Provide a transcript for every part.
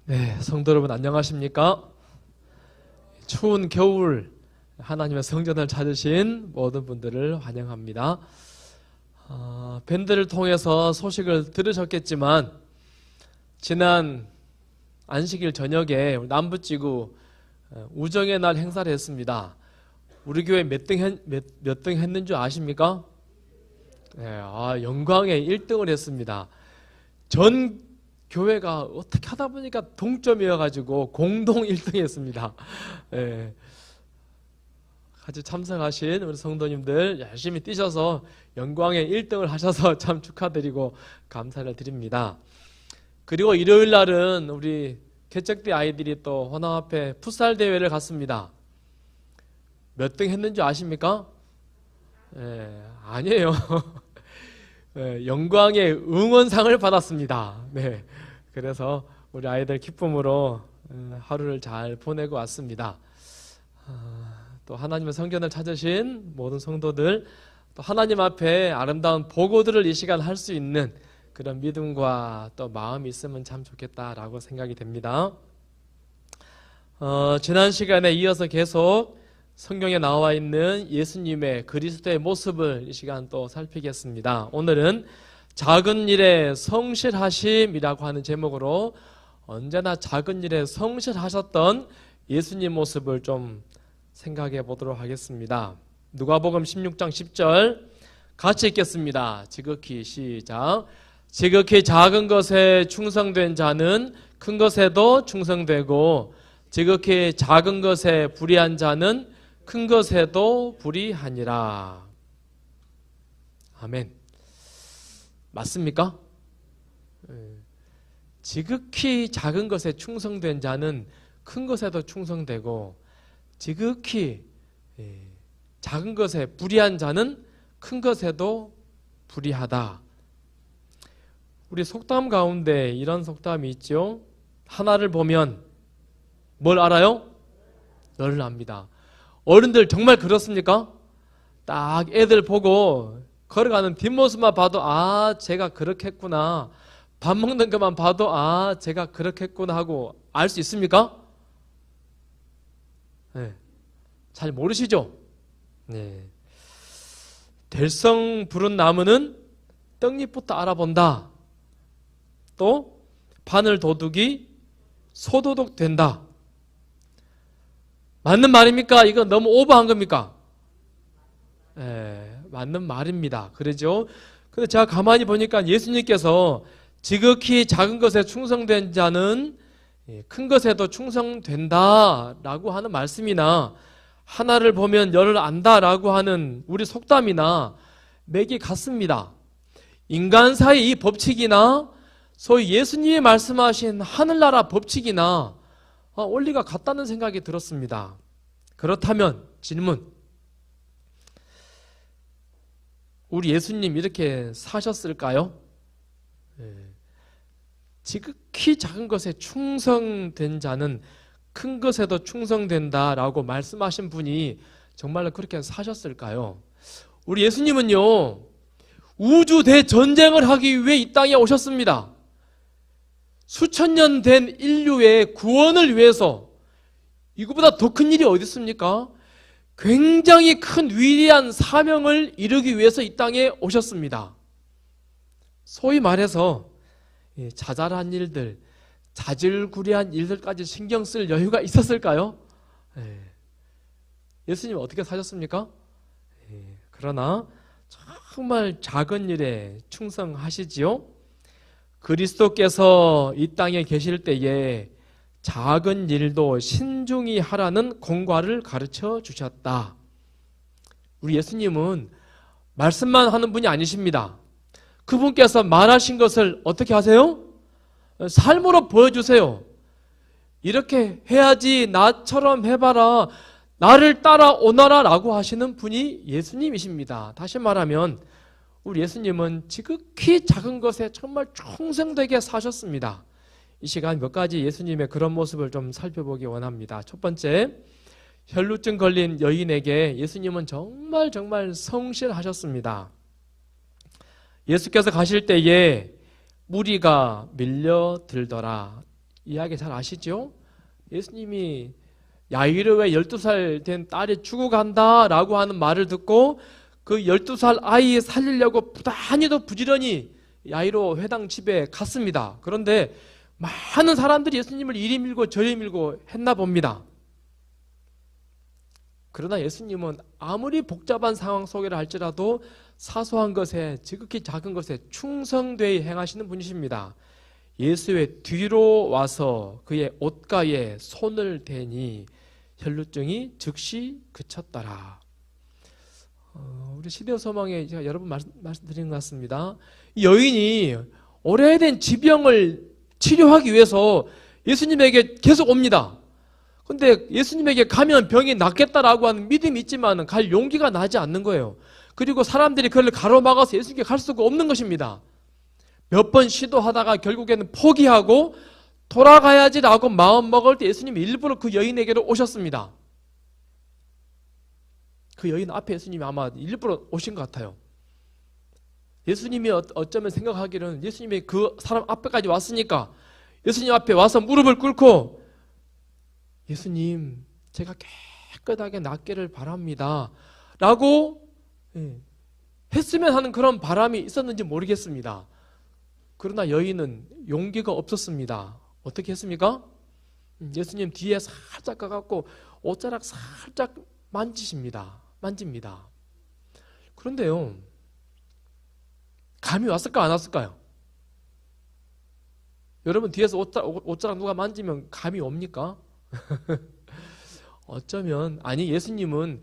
네, 성도 여러분 안녕하십니까? 추운 겨울 하나님의 성전을 찾으신 모든 분들을 환영합니다. 밴드를 통해서 소식을 들으셨겠지만 지난 안식일 저녁에 남부지구 우정의 날 행사를 했습니다. 우리 교회 몇 등 했는 줄 아십니까? 네, 영광의 1등을 했습니다. 전 교회가 어떻게 하다 보니까 동점이어가지고 공동 1등 했습니다. 네. 같이 참석하신 우리 성도님들 열심히 뛰셔서 영광의 1등을 하셔서 참 축하드리고 감사를 드립니다. 그리고 일요일 날은 우리 개척대 아이들이 또 헌화 앞에 풋살 대회를 갔습니다. 몇 등 했는지 아십니까? 아니에요. 영광의 응원상을 받았습니다. 네. 그래서 우리 아이들 기쁨으로 하루를 잘 보내고 왔습니다. 또 하나님의 성전을 찾으신 모든 성도들, 또 하나님 앞에 아름다운 보고들을 이 시간 할 수 있는 그런 믿음과 또 마음이 있으면 참 좋겠다라고 생각이 됩니다. 지난 시간에 이어서 계속 성경에 나와 있는 예수님의 그리스도의 모습을 이 시간 또 살피겠습니다. 오늘은 작은 일에 성실하심이라고 하는 제목으로 언제나 작은 일에 성실하셨던 예수님 모습을 좀 생각해 보도록 하겠습니다. 누가복음 16장 10절 같이 읽겠습니다. 지극히 시작. 지극히 작은 것에 충성된 자는 큰 것에도 충성되고 지극히 작은 것에 불의한 자는 큰 것에도 불의하니라. 아멘. 맞습니까? 지극히 작은 것에 충성된 자는 큰 것에도 충성되고 지극히 작은 것에 불의한 자는 큰 것에도 불의하다. 우리 속담 가운데 이런 속담이 있죠. 하나를 보면 뭘 알아요? 열을 압니다. 어른들 정말 그렇습니까? 딱 애들 보고 걸어가는 뒷모습만 봐도 제가 그렇게 했구나. 밥 먹는 것만 봐도 제가 그렇게 했구나 하고 알 수 있습니까? 네. 잘 모르시죠? 네. 될성 부른 나무는 떡잎부터 알아본다. 또 바늘 도둑이 소도둑 된다. 맞는 말입니까? 이거 너무 오버한 겁니까? 맞는 말입니다. 그러죠? 근데 제가 가만히 보니까 예수님께서 지극히 작은 것에 충성된 자는 큰 것에도 충성된다라고 하는 말씀이나 하나를 보면 열을 안다라고 하는 우리 속담이나 맥이 같습니다. 인간사의 이 법칙이나 소위 예수님이 말씀하신 하늘나라 법칙이나 원리가 같다는 생각이 들었습니다. 그렇다면 질문, 우리 예수님 이렇게 사셨을까요? 지극히 작은 것에 충성된 자는 큰 것에도 충성된다라고 말씀하신 분이 정말로 그렇게 사셨을까요? 우리 예수님은요, 우주 대전쟁을 하기 위해 이 땅에 오셨습니다. 수천 년 된 인류의 구원을 위해서 이거보다 더 큰 일이 어디 있습니까? 굉장히 큰 위대한 사명을 이루기 위해서 이 땅에 오셨습니다. 소위 말해서 자잘한 일들, 자질구레한 일들까지 신경 쓸 여유가 있었을까요? 예수님 어떻게 사셨습니까? 그러나 정말 작은 일에 충성하시지요. 그리스도께서 이 땅에 계실 때에 작은 일도 신중히 하라는 공과를 가르쳐 주셨다. 우리 예수님은 말씀만 하는 분이 아니십니다. 그분께서 말하신 것을 어떻게 하세요? 삶으로 보여주세요. 이렇게 해야지, 나처럼 해봐라, 나를 따라오너라 라고 하시는 분이 예수님이십니다. 다시 말하면 우리 예수님은 지극히 작은 것에 정말 충성되게 사셨습니다. 이 시간 몇 가지 예수님의 그런 모습을 좀 살펴보기 원합니다. 첫 번째, 혈루증 걸린 여인에게 예수님은 정말 성실하셨습니다. 예수께서 가실 때에 무리가 밀려들더라. 이야기 잘 아시죠? 예수님이 야이로의 12살 된 딸이 죽어간다라고 하는 말을 듣고 그 12살 아이 살리려고 부단히도 부지런히 야이로 회당 집에 갔습니다. 그런데 많은 사람들이 예수님을 이리 밀고 저리 밀고 했나 봅니다. 그러나 예수님은 아무리 복잡한 상황 속이라 할지라도 사소한 것에, 지극히 작은 것에 충성되이 행하시는 분이십니다. 예수의 뒤로 와서 그의 옷가에 손을 대니 혈루증이 즉시 그쳤더라. 우리 시대의 소망에 제가 여러 번 말씀드린 것 같습니다. 이 여인이 오래된 지병을 치료하기 위해서 예수님에게 계속 옵니다. 근데 예수님에게 가면 병이 낫겠다라고 하는 믿음이 있지만 갈 용기가 나지 않는 거예요. 그리고 사람들이 그를 가로막아서 예수님께 갈 수가 없는 것입니다. 몇 번 시도하다가 결국에는 포기하고 돌아가야지라고 마음 먹을 때 예수님이 일부러 그 여인에게로 오셨습니다. 그 여인 앞에 예수님이 아마 일부러 오신 것 같아요. 예수님이 어쩌면 생각하기로는 예수님이 그 사람 앞에까지 왔으니까 예수님 앞에 와서 무릎을 꿇고 예수님, 제가 깨끗하게 낫기를 바랍니다 라고 했으면 하는 그런 바람이 있었는지 모르겠습니다. 그러나 여인은 용기가 없었습니다. 어떻게 했습니까? 예수님 뒤에 살짝 가갖고 옷자락 살짝 만집니다. 그런데요, 감이 왔을까 안 왔을까요? 여러분 뒤에서 옷자락 누가 만지면 감이 옵니까? 어쩌면 예수님은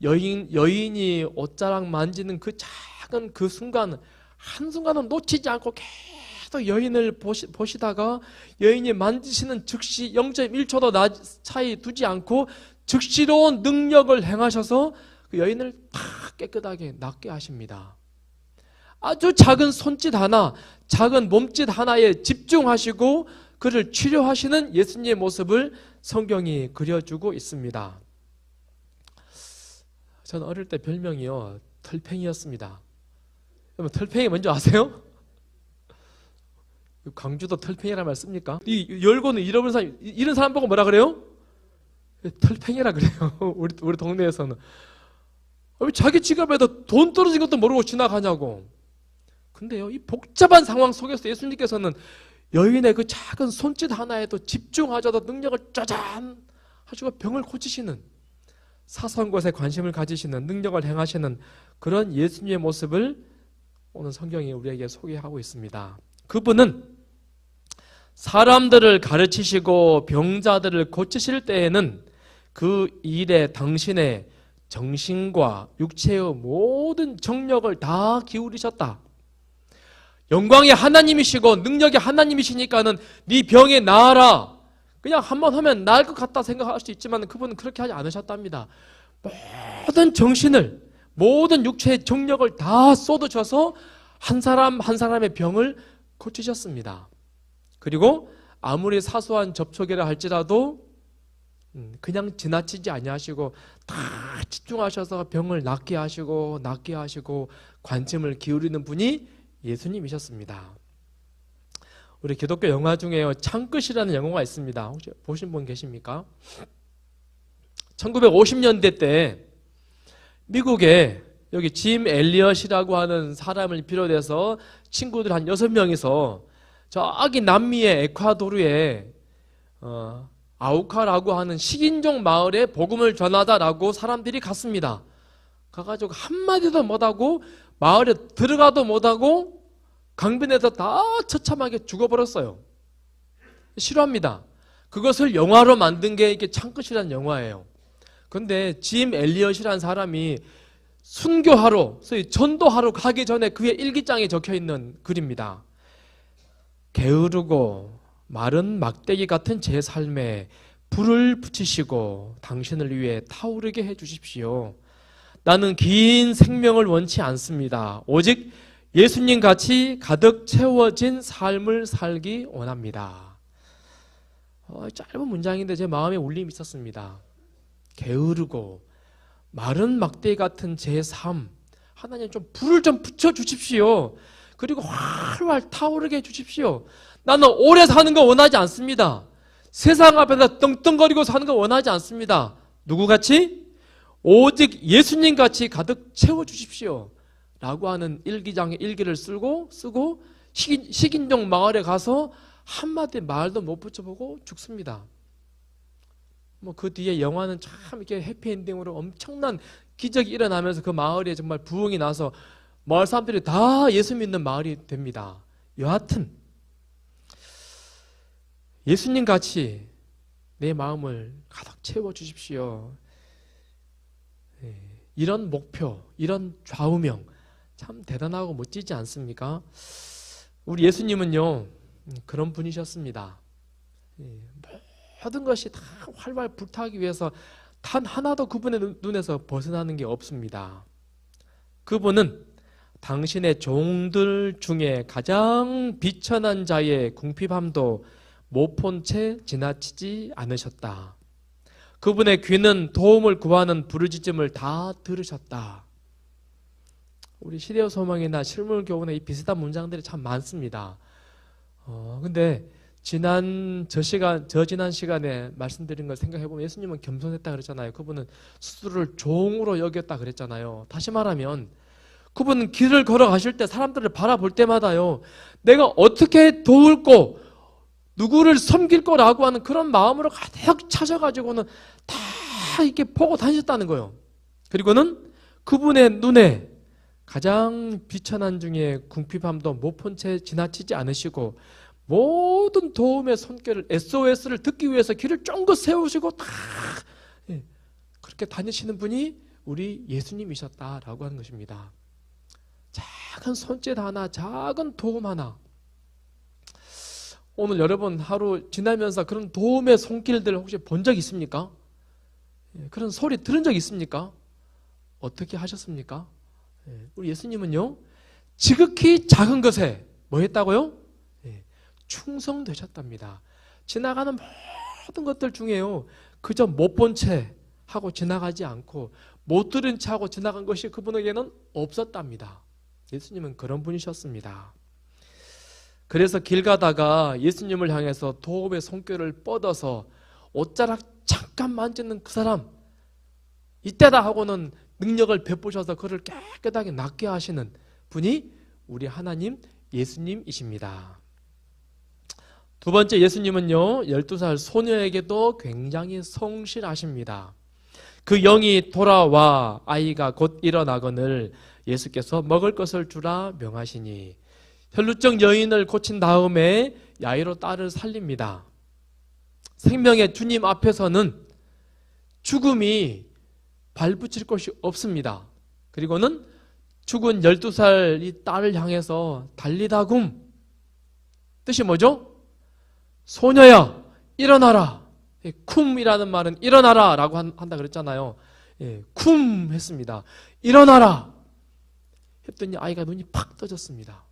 여인이 옷자락 만지는 그 작은 그 순간 한순간은 놓치지 않고 계속 여인을 보시다가 여인이 만지시는 즉시 0.1초도 차이 두지 않고 즉시로운 능력을 행하셔서 그 여인을 다 깨끗하게 낫게 하십니다. 아주 작은 손짓 하나, 작은 몸짓 하나에 집중하시고 그를 치료하시는 예수님의 모습을 성경이 그려주고 있습니다. 저는 어릴 때 별명이요, 털팽이였습니다. 여러분 털팽이 뭔지 아세요? 광주도 털팽이라는 말 씁니까? 이 열고는 잃어버린 사람, 이런 사람 보고 뭐라 그래요? 털팽이라 그래요. 우리 동네에서는. 왜 자기 지갑에도 돈 떨어진 것도 모르고 지나가냐고. 근데요, 이 복잡한 상황 속에서 예수님께서는 여인의 그 작은 손짓 하나에도 집중하셔도 능력을 짜잔 하시고 병을 고치시는, 사소한 것에 관심을 가지시는, 능력을 행하시는 그런 예수님의 모습을 오늘 성경이 우리에게 소개하고 있습니다. 그분은 사람들을 가르치시고 병자들을 고치실 때에는 그 일에 당신의 정신과 육체의 모든 정력을 다 기울이셨다. 영광이 하나님이시고 능력이 하나님이시니까는 네 병에 나아라, 그냥 한번 하면 나을 것 같다 생각할 수 있지만 그분은 그렇게 하지 않으셨답니다. 모든 정신을, 모든 육체의 정력을 다 쏟으셔서 한 사람 한 사람의 병을 고치셨습니다. 그리고 아무리 사소한 접촉이라 할지라도 그냥 지나치지 아니하시고 다 집중하셔서 병을 낫게 하시고 관심을 기울이는 분이 예수님이셨습니다. 우리 기독교 영화 중에 창끝이라는 영화가 있습니다. 혹시 보신 분 계십니까? 1950년대 때 미국에 여기 짐 엘리엇이라고 하는 사람을 비롯해서 친구들 한 6명이서 저기 남미의 에콰도르에 아우카라고 하는 식인종 마을에 복음을 전하다라고 사람들이 갔습니다. 가가지고 한마디도 못하고 마을에 들어가도 못하고 강변에서 다 처참하게 죽어버렸어요. 싫어합니다. 그것을 영화로 만든 게 이게 창끝이라는 영화예요. 그런데 짐 엘리엇이라는 사람이 순교하러, 소위 전도하러 가기 전에 그의 일기장에 적혀있는 글입니다. 게으르고 마른 막대기 같은 제 삶에 불을 붙이시고 당신을 위해 타오르게 해주십시오. 나는 긴 생명을 원치 않습니다. 오직 예수님 같이 가득 채워진 삶을 살기 원합니다. 짧은 문장인데 제 마음에 울림이 있었습니다. 게으르고 마른 막대기 같은 제 삶, 하나님 좀 불을 좀 붙여주십시오. 그리고 활활 타오르게 해주십시오. 나는 오래 사는 거 원하지 않습니다. 세상 앞에서 떵떵거리고 사는 거 원하지 않습니다. 누구같이? 오직 예수님같이 가득 채워주십시오. 라고 하는 일기장에 일기를 쓰고 식인종 마을에 가서 한마디 말도 못 붙여보고 죽습니다. 그 뒤에 영화는 참 이렇게 해피엔딩으로 엄청난 기적이 일어나면서 그 마을에 정말 부흥이 나서 마을 사람들이 다 예수 믿는 마을이 됩니다. 여하튼 예수님 같이 내 마음을 가득 채워주십시오. 이런 목표, 이런 좌우명 참 대단하고 멋지지 않습니까? 우리 예수님은요 그런 분이셨습니다. 모든 것이 다 활활 불타기 위해서 단 하나도 그분의 눈에서 벗어나는 게 없습니다. 그분은 당신의 종들 중에 가장 비천한 자의 궁핍함도 못 본 채 지나치지 않으셨다. 그분의 귀는 도움을 구하는 부르짖음을 다 들으셨다. 우리 시대의 소망이나 실물교훈에 이 비슷한 문장들이 참 많습니다. 근데 지난 시간에 말씀드린 걸 생각해보면 예수님은 겸손했다 그랬잖아요. 그분은 스스로를 종으로 여겼다 그랬잖아요. 다시 말하면 그분은 길을 걸어가실 때 사람들을 바라볼 때마다요, 내가 어떻게 도울고 누구를 섬길 거라고 하는 그런 마음으로 가득 차셔가지고는 다 이렇게 보고 다니셨다는 거예요. 그리고는 그분의 눈에 가장 비천한 중에 궁핍함도 못 본 채 지나치지 않으시고 모든 도움의 손길을 SOS를 듣기 위해서 길을 쫑긋 세우시고 다 그렇게 다니시는 분이 우리 예수님이셨다라고 하는 것입니다. 작은 손짓 하나, 작은 도움 하나. 오늘 여러분 하루 지나면서 그런 도움의 손길들 혹시 본 적 있습니까? 그런 소리 들은 적 있습니까? 어떻게 하셨습니까? 우리 예수님은요 지극히 작은 것에 뭐 했다고요? 충성되셨답니다. 지나가는 모든 것들 중에요 그저 못 본 채 하고 지나가지 않고 못 들은 채 하고 지나간 것이 그분에게는 없었답니다. 예수님은 그런 분이셨습니다. 그래서 길 가다가 예수님을 향해서 도움의 손길을 뻗어서 옷자락 잠깐 만지는 그 사람, 이때다 하고는 능력을 베푸셔서 그를 깨끗하게 낫게 하시는 분이 우리 하나님 예수님이십니다. 두 번째, 예수님은요 12살 소녀에게도 굉장히 성실하십니다. 그 영이 돌아와 아이가 곧 일어나거늘 예수께서 먹을 것을 주라 명하시니 혈루증 여인을 고친 다음에 야이로 딸을 살립니다. 생명의 주님 앞에서는 죽음이 발붙일 것이 없습니다. 그리고는 죽은 12살 이 딸을 향해서 달리다굼, 뜻이 뭐죠? 소녀야 일어나라. 쿰이라는 말은 일어나라 라고 한다 그랬잖아요. 쿰 했습니다. 일어나라 했더니 아이가 눈이 팍 떠졌습니다.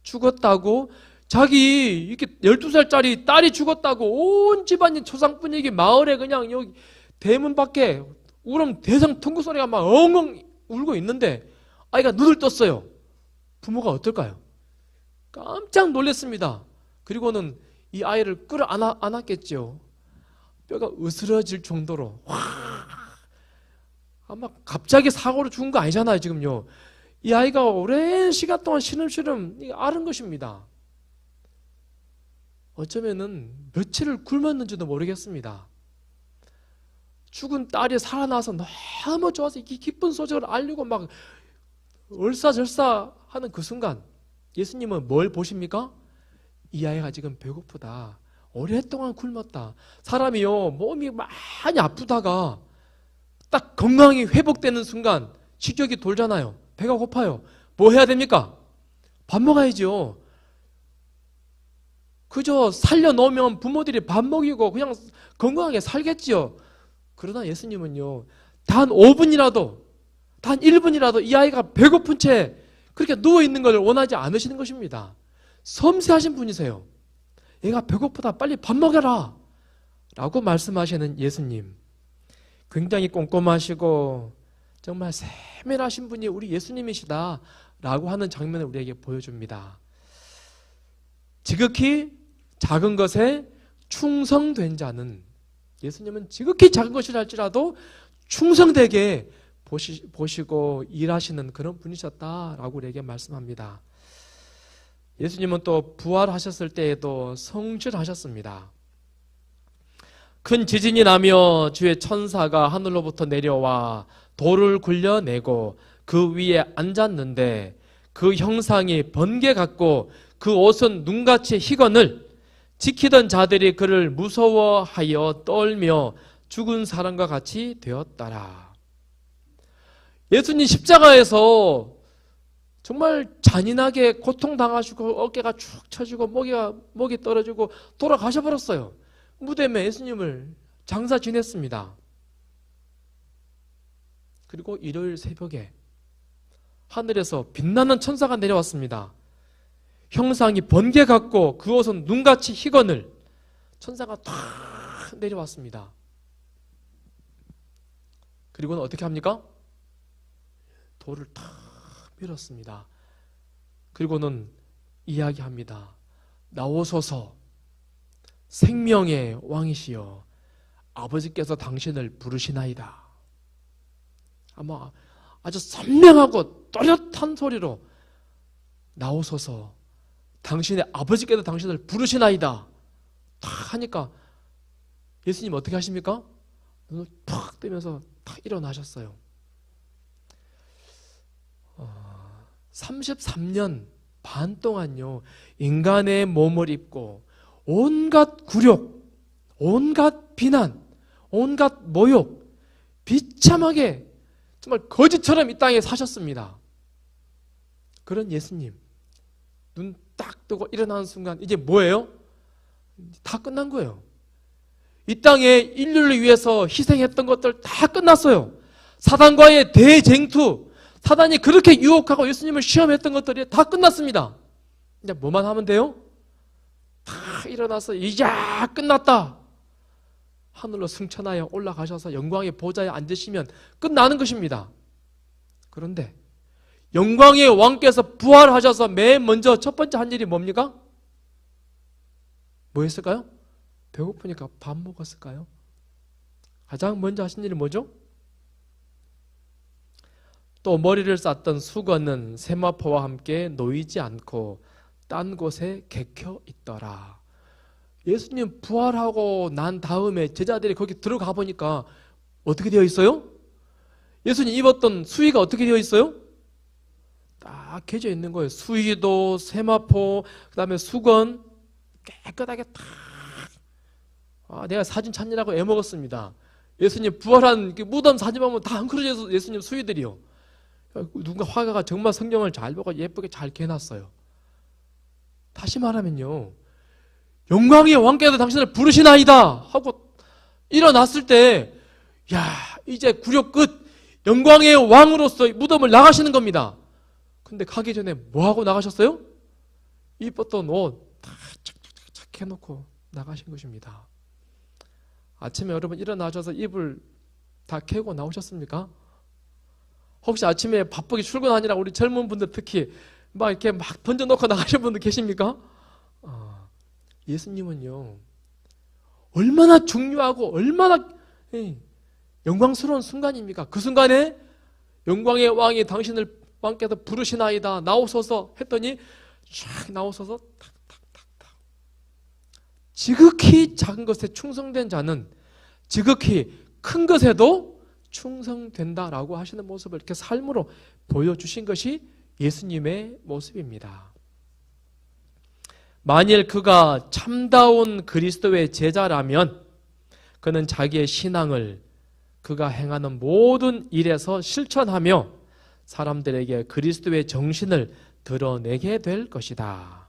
죽었다고 자기 이렇게 12살짜리 딸이 죽었다고 온 집안이 초상분위기 마을에 그냥 여기 대문 밖에 울음 대성통곡 소리가 막 엉엉 울고 있는데 아이가 눈을 떴어요. 부모가 어떨까요? 깜짝 놀랐습니다. 그리고는 이 아이를 끌어 안았겠죠. 뼈가 으스러질 정도로 아마 갑자기 사고로 죽은 거 아니잖아요 지금요. 이 아이가 오랜 시간 동안 시름시름 앓은 것입니다. 어쩌면은 며칠을 굶었는지도 모르겠습니다. 죽은 딸이 살아나서 너무 좋아서 이 기쁜 소식을 알리고 막 얼싸절싸 하는 그 순간 예수님은 뭘 보십니까? 이 아이가 지금 배고프다. 오랫동안 굶었다. 사람이요 몸이 많이 아프다가 딱 건강이 회복되는 순간 식욕이 돌잖아요. 배가 고파요. 뭐 해야 됩니까? 밥 먹어야죠. 그저 살려놓으면 부모들이 밥 먹이고 그냥 건강하게 살겠지요. 그러나 예수님은요 단 5분이라도 단 1분이라도 이 아이가 배고픈 채 그렇게 누워있는 것을 원하지 않으시는 것입니다. 섬세하신 분이세요. 얘가 배고프다 빨리 밥 먹여라 라고 말씀하시는 예수님, 굉장히 꼼꼼하시고 정말 세밀하신 분이 우리 예수님이시다 라고 하는 장면을 우리에게 보여줍니다. 지극히 작은 것에 충성된 자는, 예수님은 지극히 작은 것이랄지라도 충성되게 보시고 일하시는 그런 분이셨다라고 우리에게 말씀합니다. 예수님은 또 부활하셨을 때에도 성실하셨습니다. 큰 지진이 나며 주의 천사가 하늘로부터 내려와 돌을 굴려내고 그 위에 앉았는데 그 형상이 번개 같고 그 옷은 눈같이 희건을 지키던 자들이 그를 무서워하여 떨며 죽은 사람과 같이 되었더라. 예수님 십자가에서 정말 잔인하게 고통당하시고 어깨가 축 처지고 목이 떨어지고 돌아가셔버렸어요. 무덤에 예수님을 장사 지냈습니다. 그리고 일요일 새벽에 하늘에서 빛나는 천사가 내려왔습니다. 형상이 번개 같고 그 옷은 눈같이 희건을, 천사가 탁 내려왔습니다. 그리고는 어떻게 합니까? 돌을 탁 밀었습니다. 그리고는 이야기합니다. 나오소서 생명의 왕이시여 아버지께서 당신을 부르시나이다. 아마 아주 선명하고 또렷한 소리로 나오소서 당신의 아버지께서 당신을 부르시나이다 탁 하니까 예수님 어떻게 하십니까? 눈을 팍 뜨면서 탁 일어나셨어요. 33년 반 동안요 인간의 몸을 입고 온갖 굴욕, 온갖 비난, 온갖 모욕, 비참하게 정말 거지처럼 이 땅에 사셨습니다. 그런 예수님 눈 딱 뜨고 일어나는 순간 이제 뭐예요? 다 끝난 거예요. 이 땅에 인류를 위해서 희생했던 것들 다 끝났어요. 사단과의 대쟁투, 사단이 그렇게 유혹하고 예수님을 시험했던 것들이 다 끝났습니다. 이제 뭐만 하면 돼요? 다 일어나서 이제 끝났다. 하늘로 승천하여 올라가셔서 영광의 보좌에 앉으시면 끝나는 것입니다. 그런데 영광의 왕께서 부활하셔서 맨 먼저 첫 번째 한 일이 뭡니까? 뭐 했을까요? 배고프니까 밥 먹었을까요? 가장 먼저 하신 일이 뭐죠? 또 머리를 쌌던 수건은 세마포와 함께 놓이지 않고 딴 곳에 개켜 있더라. 예수님 부활하고 난 다음에 제자들이 거기 들어가 보니까 어떻게 되어 있어요? 예수님 입었던 수의가 어떻게 되어 있어요? 딱 개져 있는 거예요. 수의도, 세마포, 그 다음에 수건 깨끗하게 탁. 내가 사진 찾느라고 애먹었습니다. 예수님 부활한 무덤 사진 보면 다 헝클어져서 예수님 수의들이요. 누군가 화가가 정말 성경을 잘 보고 예쁘게 잘 개놨어요. 다시 말하면요, 영광의 왕께서 당신을 부르시나이다 하고 일어났을 때, 야, 이제 굴욕 끝, 영광의 왕으로서 무덤을 나가시는 겁니다. 근데 가기 전에 뭐 하고 나가셨어요? 입었던 옷 다 착착착착 해놓고 나가신 것입니다. 아침에 여러분 일어나셔서 이불 다 캐고 나오셨습니까? 혹시 아침에 바쁘게 출근하느라 우리 젊은 분들 특히 막 이렇게 막 던져놓고 나가신 분들 계십니까? 예수님은요 얼마나 중요하고 얼마나 영광스러운 순간입니까? 그 순간에 영광의 왕이 당신을 왕께서 부르시나이다 나오소서 했더니 쫙 나오소서 탁탁탁탁. 지극히 작은 것에 충성된 자는 지극히 큰 것에도 충성된다라고 하시는 모습을 이렇게 삶으로 보여주신 것이 예수님의 모습입니다. 만일 그가 참다운 그리스도의 제자라면 그는 자기의 신앙을 그가 행하는 모든 일에서 실천하며 사람들에게 그리스도의 정신을 드러내게 될 것이다.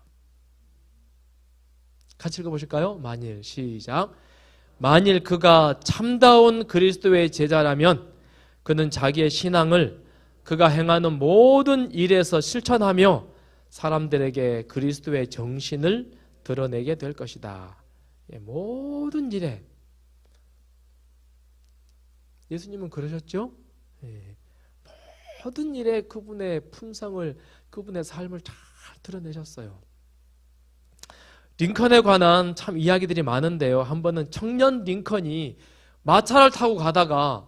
같이 읽어보실까요? 만일, 시작. 만일 그가 참다운 그리스도의 제자라면 그는 자기의 신앙을 그가 행하는 모든 일에서 실천하며 사람들에게 그리스도의 정신을 드러내게 될 것이다. 모든 일에 예수님은 그러셨죠? 모든 일에 그분의 품성을, 그분의 삶을 잘 드러내셨어요. 링컨에 관한 참 이야기들이 많은데요. 한 번은 청년 링컨이 마차를 타고 가다가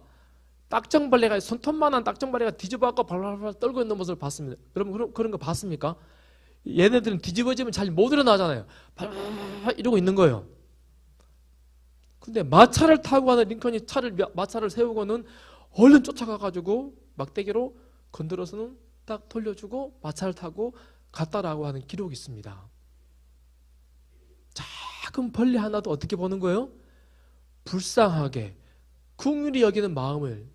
딱정벌레가, 손톱만한 딱정벌레가 뒤집어갖고 발발발 떨고 있는 모습을 봤습니다. 여러분 그런 거 봤습니까? 얘네들은 뒤집어지면 잘 못 일어나잖아요. 발발발 이러고 있는 거예요. 근데 마차를 타고 가는 링컨이 마차를 세우고는 얼른 쫓아가가지고 막대기로 건드려서는 딱 돌려주고 마차를 타고 갔다라고 하는 기록이 있습니다. 작은 벌레 하나도 어떻게 보는 거예요? 불쌍하게 긍휼히 여기는 마음을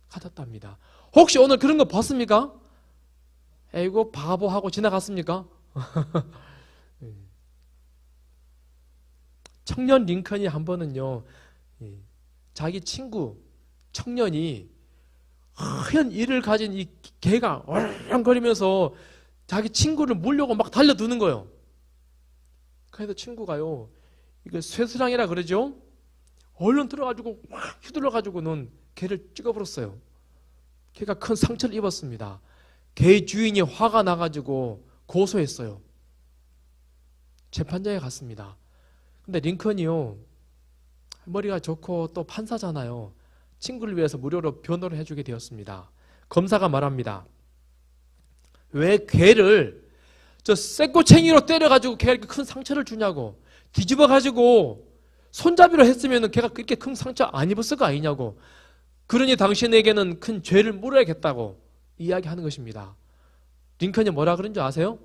가졌답니다. 혹시 오늘 그런 거 봤습니까? 에이고 바보하고 지나갔습니까? 청년 링컨이 한 번은요, 자기 친구 청년이 하얀 이를 가진 이 개가 얼렁거리면서 자기 친구를 물려고 막 달려드는 거예요. 그래서 친구가요, 이거 쇠스랑이라 그러죠? 얼른 들어가지고 막 휘둘러가지고는 개를 찍어버렸어요. 개가 큰 상처를 입었습니다. 개 주인이 화가 나가지고 고소했어요. 재판장에 갔습니다. 근데 링컨이요, 머리가 좋고 또 판사잖아요. 친구를 위해서 무료로 변호를 해주게 되었습니다. 검사가 말합니다. 왜 개를 저 쇠꼬챙이로 때려가지고 개에게 큰 상처를 주냐고, 뒤집어가지고 손잡이로 했으면 걔가 그렇게 큰 상처 안 입었을 거 아니냐고, 그러니 당신에게는 큰 죄를 물어야겠다고 이야기하는 것입니다. 링컨이 뭐라 그런 줄 아세요?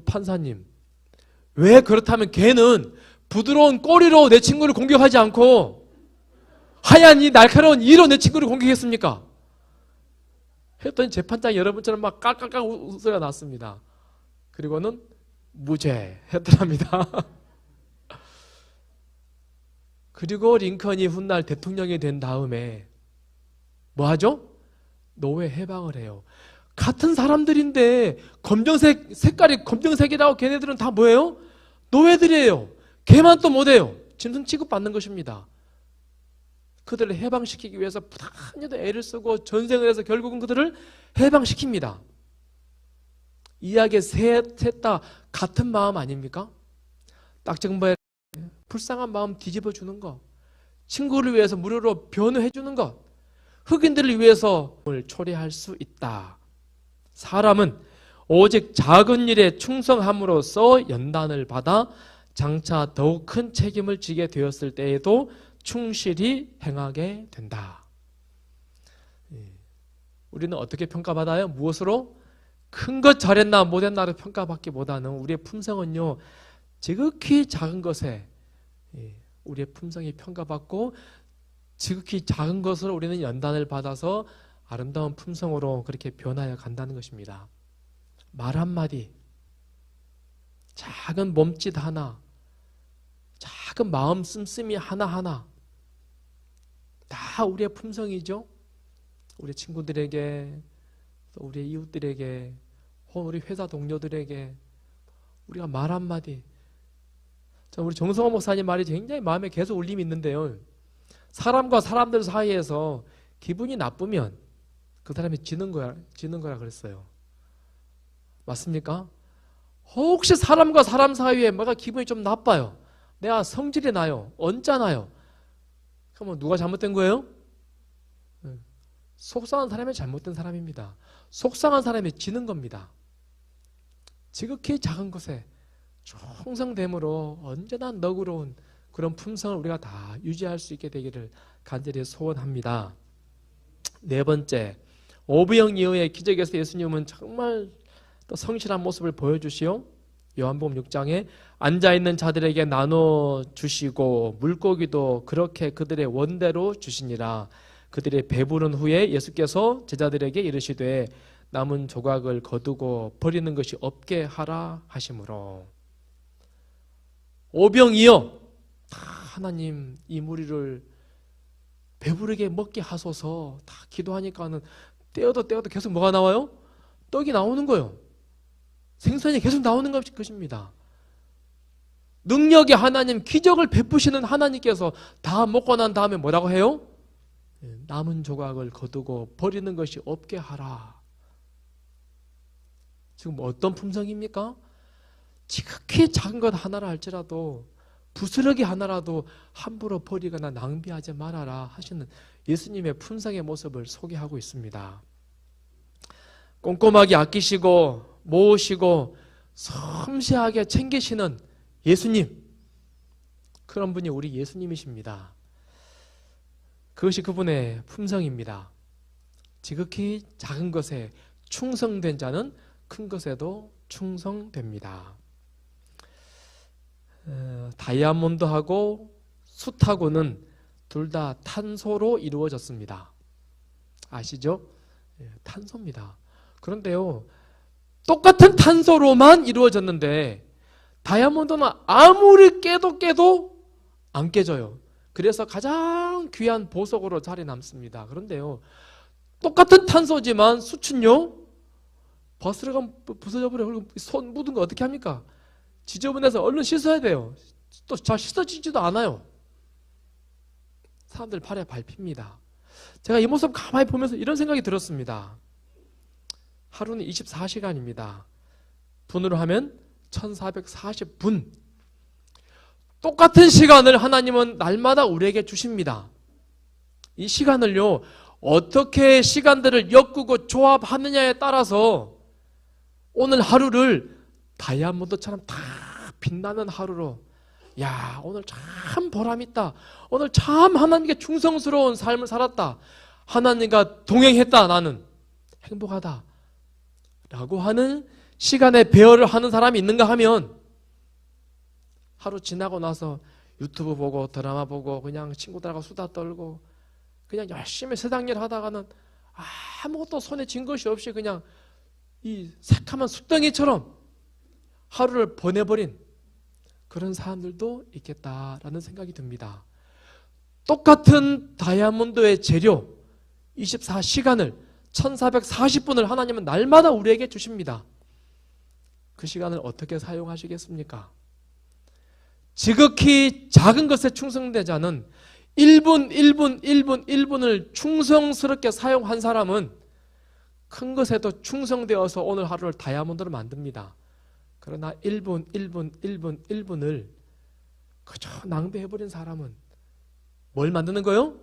판사님, 왜 그렇다면 걔는 부드러운 꼬리로 내 친구를 공격하지 않고 하얀 이 날카로운 이로 내 친구를 공격했습니까? 했더니 재판장 여러분처럼 막 깔깔깔 웃소리가 났습니다. 그리고는 무죄 했더랍니다. 그리고 링컨이 훗날 대통령이 된 다음에 뭐 하죠? 노예 해방을 해요. 같은 사람들인데 색깔이 검정색이라고 걔네들은 다 뭐예요? 노예들이에요. 걔만 또 못해요. 짐승 취급받는 것입니다. 그들을 해방시키기 위해서 부단히도 애를 쓰고 전쟁을 해서 결국은 그들을 해방시킵니다. 이야기의 셋 다 같은 마음 아닙니까? 딱정벌 불쌍한 마음 뒤집어 주는 것, 친구를 위해서 무료로 변호해 주는 것, 흑인들을 위해서 초래할 수 있다. 사람은 오직 작은 일에 충성함으로써 연단을 받아 장차 더욱 큰 책임을 지게 되었을 때에도 충실히 행하게 된다. 우리는 어떻게 평가받아요? 무엇으로? 큰 것 잘했나 못했나를 평가받기보다는 우리의 품성은요, 지극히 작은 것에 우리의 품성이 평가받고 지극히 작은 것으로 우리는 연단을 받아서 아름다운 품성으로 그렇게 변하여 간다는 것입니다. 말 한마디, 작은 몸짓 하나, 작은 마음 씀씀이 하나하나 다 우리의 품성이죠. 우리 친구들에게, 또 우리 이웃들에게, 혹은 우리 회사 동료들에게 우리가 말 한마디. 우리 정성호 목사님 말이 굉장히 마음에 계속 울림이 있는데요. 사람과 사람들 사이에서 기분이 나쁘면 그 사람이 지는 거라 그랬어요. 맞습니까? 혹시 사람과 사람 사이에 뭐가 기분이 좀 나빠요. 내가 성질이 나요. 언짢아요. 그러면 누가 잘못된 거예요? 속상한 사람이 잘못된 사람입니다. 속상한 사람이 지는 겁니다. 지극히 작은 것에 충성됨으로 언제나 너그러운 그런 품성을 우리가 다 유지할 수 있게 되기를 간절히 소원합니다. 네 번째, 오병이어의 기적에서 예수님은 정말 또 성실한 모습을 보여주시오. 요한복음 6장에 앉아있는 자들에게 나눠주시고 물고기도 그렇게 그들의 원대로 주시니라. 그들이 배부른 후에 예수께서 제자들에게 이르시되 남은 조각을 거두고 버리는 것이 없게 하라 하시므로. 오병이어, 하나님 이 무리를 배부르게 먹게 하소서. 다 기도하니까는 떼어도 계속 뭐가 나와요? 떡이 나오는 거예요. 생선이 계속 나오는 것입니다. 능력의 하나님, 기적을 베푸시는 하나님께서 다 먹고 난 다음에 뭐라고 해요? 남은 조각을 거두고 버리는 것이 없게 하라. 지금 어떤 품성입니까? 지극히 작은 것 하나라 할지라도 부스러기 하나라도 함부로 버리거나 낭비하지 말아라 하시는 예수님의 품성의 모습을 소개하고 있습니다. 꼼꼼하게 아끼시고 모으시고 섬세하게 챙기시는 예수님, 그런 분이 우리 예수님이십니다. 그것이 그분의 품성입니다. 지극히 작은 것에 충성된 자는 큰 것에도 충성됩니다. 다이아몬드하고 숯하고는 둘 다 탄소로 이루어졌습니다. 아시죠? 탄소입니다. 그런데요, 똑같은 탄소로만 이루어졌는데 다이아몬드는 아무리 깨도 안 깨져요. 그래서 가장 귀한 보석으로 자리 남습니다. 그런데요, 똑같은 탄소지만 숯은요, 버스가 부서져 버려. 손 묻은 거 어떻게 합니까? 지저분해서 얼른 씻어야 돼요. 또 잘 씻어지지도 않아요. 사람들 팔에 밟힙니다. 제가 이 모습 가만히 보면서 이런 생각이 들었습니다. 하루는 24시간입니다. 분으로 하면 1440분. 똑같은 시간을 하나님은 날마다 우리에게 주십니다. 이 시간을요, 어떻게 시간들을 엮고 조합하느냐에 따라서 오늘 하루를 다이아몬드처럼 다 빛나는 하루로, 야, 오늘 참 보람있다. 오늘 참 하나님께 충성스러운 삶을 살았다. 하나님과 동행했다. 나는 행복하다. 라고 하는 시간에 배열을 하는 사람이 있는가 하면, 하루 지나고 나서 유튜브 보고 드라마 보고 그냥 친구들하고 수다 떨고 그냥 열심히 세상 일 하다가는 아무것도 손에 쥔 것이 없이 그냥 이 새카만 숯덩이처럼 하루를 보내버린 그런 사람들도 있겠다라는 생각이 듭니다. 똑같은 다이아몬드의 재료 24시간을 1440분을 하나님은 날마다 우리에게 주십니다. 그 시간을 어떻게 사용하시겠습니까? 지극히 작은 것에 충성된 자는 1분을 충성스럽게 사용한 사람은 큰 것에도 충성되어서 오늘 하루를 다이아몬드로 만듭니다. 그러나 1분을 그저 낭비해버린 사람은 뭘 만드는 거요?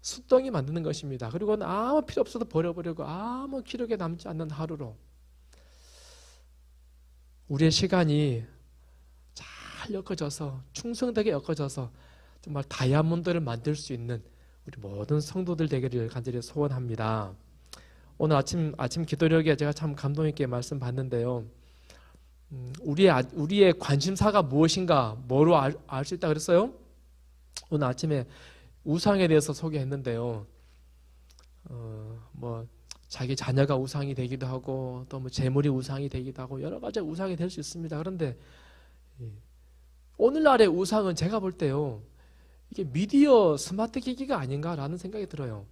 숯덩이 만드는 것입니다. 그리고는 아무 필요 없어도 버려버리고 아무 기록에 남지 않는 하루로 우리의 시간이 잘 엮어져서 충성되게 엮어져서 정말 다이아몬드를 만들 수 있는 우리 모든 성도들 되기를 간절히 소원합니다. 오늘 아침 기도력에 제가 참 감동 있게 말씀 봤는데요. 우리의 관심사가 무엇인가, 뭐로 알 수 있다 그랬어요? 오늘 아침에 우상에 대해서 소개했는데요. 자기 자녀가 우상이 되기도 하고 또 뭐 재물이 우상이 되기도 하고 여러 가지 우상이 될 수 있습니다. 그런데 오늘날의 우상은 제가 볼 때요, 이게 미디어 스마트 기기가 아닌가라는 생각이 들어요.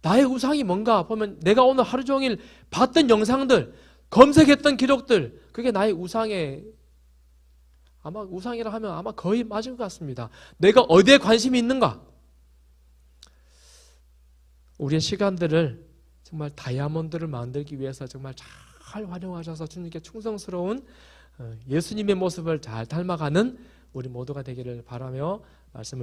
나의 우상이 뭔가 보면 내가 오늘 하루 종일 봤던 영상들, 검색했던 기록들, 그게 나의 우상의, 아마 우상이라 하면 아마 거의 맞은 것 같습니다. 내가 어디에 관심이 있는가? 우리의 시간들을 정말 다이아몬드를 만들기 위해서 정말 잘 활용하셔서 주님께 충성스러운 예수님의 모습을 잘 닮아가는 우리 모두가 되기를 바라며 말씀을